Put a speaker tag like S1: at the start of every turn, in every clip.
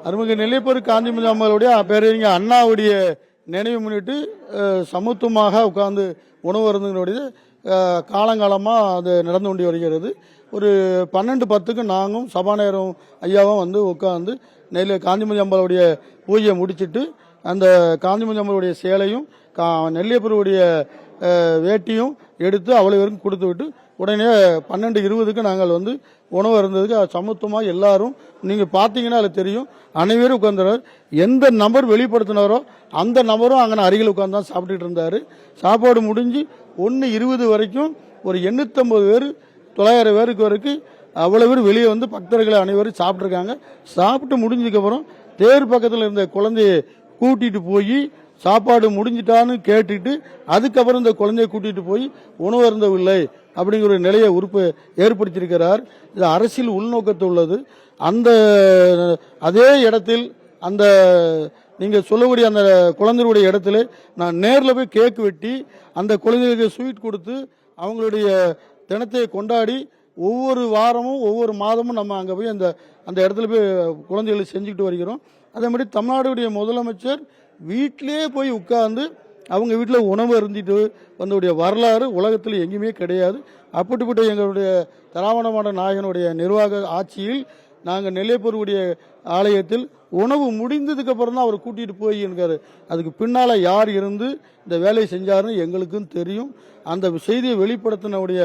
S1: அருள்மிகு நெல்லையப்பர் காந்திமதி அம்மாளுடைய பேரறிஞர் அண்ணாவுடைய நினைவு முன்னிட்டு சமத்துவமாக உட்கார்ந்து உணவு அருந்துகளுடைய காலங்காலமாக அது நடந்து கொண்டு வருகிறது. ஒரு 12:10க்கு நாங்களும் சபாநாயகரும் ஐயாவும் வந்து உட்கார்ந்து காந்திமதி அம்மாளுடைய பூஜையை முடிச்சுட்டு அந்த காந்திமதி அம்மாளுடைய சேலையும் நெல்லையப்பருடைய வேட்டியும் எடுத்து அவ்வளவு கொடுத்து விட்டு உடனே 12:20க்கு நாங்கள் வந்து உணவு இருந்ததுக்கு சமத்துவமாக எல்லாரும் நீங்கள் பார்த்தீங்கன்னா அதில் தெரியும் அனைவரும் உட்கார்ந்தார். எந்த நபர் வெளிப்படுத்தினாரோ அந்த நபரும் அங்கே அருகில் உட்கார்ந்து தான் சாப்பிட்டுட்டு இருந்தார். சாப்பாடு முடிஞ்சு 1:20 வரைக்கும் ஒரு 850 பேர் 900 பேருக்கு வரைக்கும் அவ்வளோ பேர் வெளியே வந்து பக்தர்களை அனைவரும் சாப்பிட்ருக்காங்க. சாப்பிட்டு முடிஞ்சதுக்கப்புறம் தேர் பக்கத்தில் இருந்த குழந்தைய கூட்டிகிட்டு போய் சாப்பாடு முடிஞ்சிட்டான்னு கேட்டுட்டு அதுக்கப்புறம் இந்த குழந்தைய கூட்டிட்டு போய் உணவு அருந்தவில்லை அப்படிங்கிற ஒரு நிலையை ஏற்படுத்தியிருக்கிறார். இது அரசியல் உள்நோக்கத்து உள்ளது. அந்த அதே இடத்தில் அந்த நீங்க சொல்லக்கூடிய அந்த குழந்தைகளுடைய இடத்துல நான் நேரில் போய் கேக் வெட்டி அந்த குழந்தைகளுக்கு ஸ்வீட் கொடுத்து அவங்களுடைய தினத்தை கொண்டாடி ஒவ்வொரு வாரமும் ஒவ்வொரு மாதமும் நம்ம அங்கே போய் அந்த இடத்துல போய் குழந்தைகளை செஞ்சுக்கிட்டு வருகிறோம். அதே மாதிரி தமிழ்நாடுடைய முதலமைச்சர் வீட்டிலே போய் உட்கார்ந்து அவங்க வீட்டில் உணவு அருந்திட்டு வந்தவுடைய வரலாறு உலகத்தில் எங்கேயுமே கிடையாது. அப்படிப்பட்ட எங்களுடைய திராவிட நாயகனுடைய நிர்வாக ஆட்சியில் நாங்கள் நெல்லையப்பருடைய ஆலயத்தில் உணவு முடிந்ததுக்கு அப்புறம் தான் அவர் கூட்டிகிட்டு போய் என்கிறார். அதுக்கு பின்னால் யார் இருந்து இந்த வேலையை செஞ்சாருன்னு எங்களுக்கும் தெரியும். அந்த செய்தியை வெளிப்படுத்தினுடைய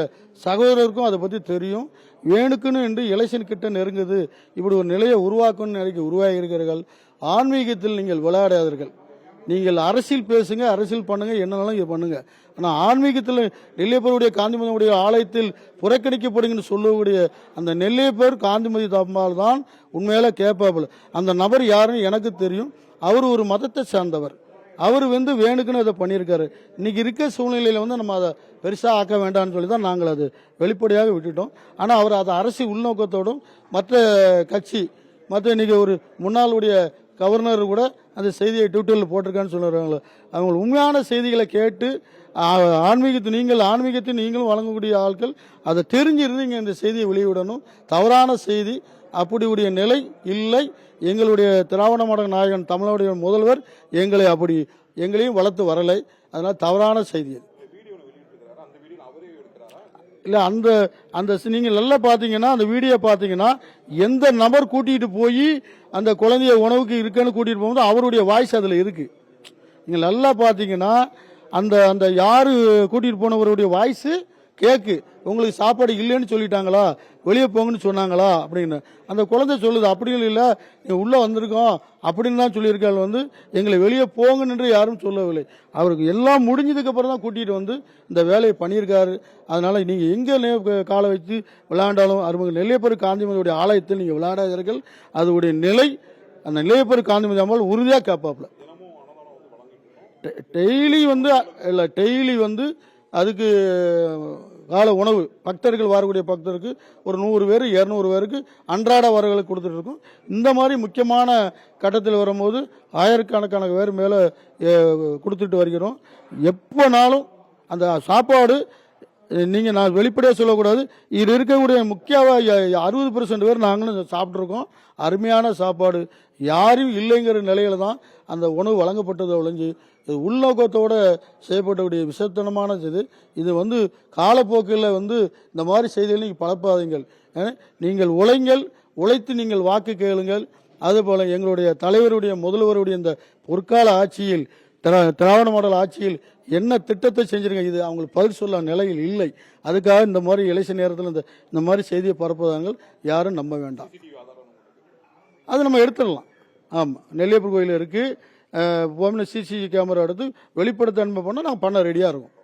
S1: சகோதரருக்கும் அதை பற்றி தெரியும். வேணுக்குன்னு என்று எலெக்ஷன் கிட்ட நெருங்குது, இப்படி ஒரு நிலையை உருவாக்கணும்னு நினைக்க உருவாகி இருக்கிறீர்கள். ஆன்மீகத்தில் நீங்கள் விளையாடாதீர்கள். நீங்கள் அரசியல் பேசுங்க, அரசியல் பண்ணுங்க, என்னன்னாலும் இது பண்ணுங்க. ஆனால் ஆன்மீகத்தில் நெல்லையப்பருடைய காந்திமதியுடைய ஆலயத்தில் புறக்கணிக்கப்படுங்கன்னு சொல்லக்கூடிய அந்த நெல்லையப்பர் காந்திமதி தம்மால் தான் உண்மையில கேட்பாபிள். அந்த நபர் யாருன்னு எனக்கு தெரியும். அவர் ஒரு மதத்தை சார்ந்தவர். அவர் வந்து வேணுக்குன்னு அதை பண்ணியிருக்காரு. இன்னைக்கு இருக்க சூழ்நிலையில் வந்து நம்ம அதை பெருசாக ஆக்க வேண்டாம்னு சொல்லி தான் நாங்கள் அது வெளிப்படையாக விட்டுட்டோம். ஆனால் அவர் அதை அரசியல் உள்நோக்கத்தோடும் மற்ற கட்சி மற்ற இன்னைக்கு ஒரு முன்னாளுடைய கவர்னர் கூட அந்த செய்தியை ட்விட்டரில் போட்டிருக்கான்னு சொல்லுறாங்க. அவங்க உண்மையான செய்திகளை கேட்டு ஆன்மீகத்தை நீங்களும் வழங்கக்கூடிய ஆட்கள் அதை தெரிஞ்சிருந்து இங்கே இந்த செய்தியை வெளியிடணும். தவறான செய்தி அப்படி உடைய நிலை இல்லை. எங்களுடைய திராவிட மாடல் நாயகன் தமிழனுடைய முதல்வர் எங்களையும் வளர்த்து வரலை. அதனால தவறான செய்தி இல்லை. அந்த நீங்கள் நல்லா பார்த்தீங்கன்னா அந்த வீடியோ பார்த்தீங்கன்னா எந்த நபர் கூட்டிகிட்டு போய் அந்த குழந்தைய உணவுக்கு இருக்குன்னு கூட்டிகிட்டு போகும்போது அவருடைய வாய்ஸ் அதில் இருக்கு. நீங்கள் நல்லா பார்த்தீங்கன்னா அந்த யாரு கூட்டிகிட்டு போனவருடைய வாய்ஸ் கேக்கு. உங்களுக்கு சாப்பாடு இல்லைன்னு சொல்லிட்டாங்களா, வெளியே போங்கன்னு சொன்னாங்களா அப்படின்னு அந்த குழந்தை சொல்லுது. அப்படின்னு இல்லை, உள்ளே வந்திருக்கோம் அப்படின்னு தான் சொல்லியிருக்காள். வந்து எங்களை வெளியே போங்கன்னு யாரும் சொல்லவில்லை. அவருக்கு எல்லாம் முடிஞ்சதுக்கு அப்புறம் தான் கூட்டிகிட்டு வந்து இந்த வேலையை பண்ணியிருக்காரு. அதனால நீங்கள் எங்கே காலை வச்சு விளையாண்டாலும் அருள்மிகு நெல்லையப்பர் காந்திமதியுடைய ஆலயத்தில் நீங்கள் விளையாடாதீர்கள். அதோடைய நிலை அந்த நெல்லையப்பர் காந்திமதி அம்மாள் உறுதியாக கேட்பாப்புல. டெய்லி வந்து அதுக்கு கால உணவு பக்தர்கள் வரக்கூடிய பக்தருக்கு ஒரு 100 பேர் 200 பேருக்கு அன்றாட வரவுகளுக்கு கொடுத்துட்டு இருக்கோம். இந்த மாதிரி முக்கியமான கட்டத்தில் வரும்போது ஆயிரக்கணக்கான பேர் மேலே கொடுத்துட்டு வருகிறோம். எப்போனாலும் அந்த சாப்பாடு நீங்கள் நான் வெளிப்படையாக சொல்லக்கூடாது. இது இருக்கக்கூடிய முக்கிய 60% பேர் நாங்களும் சாப்பிட்ருக்கோம். அருமையான சாப்பாடு, யாரும் இல்லைங்கிற நிலையில தான் அந்த உணவு வழங்கப்பட்டதை ஒழிஞ்சு உள்நோக்கத்தோடு செய்யப்படக்கூடிய விசத்தனமான இது வந்து காலப்போக்கில் வந்து இந்த மாதிரி செய்திகள் நீங்கள் பழப்பாதீங்கள். நீங்கள் உழைத்து நீங்கள் வாக்கு கேளுங்கள். அதுபோல் எங்களுடைய தலைவருடைய முதல்வருடைய இந்த பொற்கால ஆட்சியில் திராவிட மாடல் ஆட்சியில் என்ன திட்டத்தை செஞ்சிருங்க, இது அவங்களுக்கு பதில் சொல்ல நிலையில் இல்லை. அதுக்காக இந்த மாதிரி எலெக்ஷன் நேரத்தில் இந்த மாதிரி செய்தியை பரப்புவதாங்கள் யாரும் நம்ப வேண்டாம். அது நம்ம எடுத்துடலாம். ஆமாம், நெல்லையப்பர் கோயில் இருக்குது. சிசிடிவி கேமரா எடுத்து வெளிப்படுத்த அனுப்ப பண்ணால் நாங்கள் பண்ண ரெடியாக இருக்கோம்.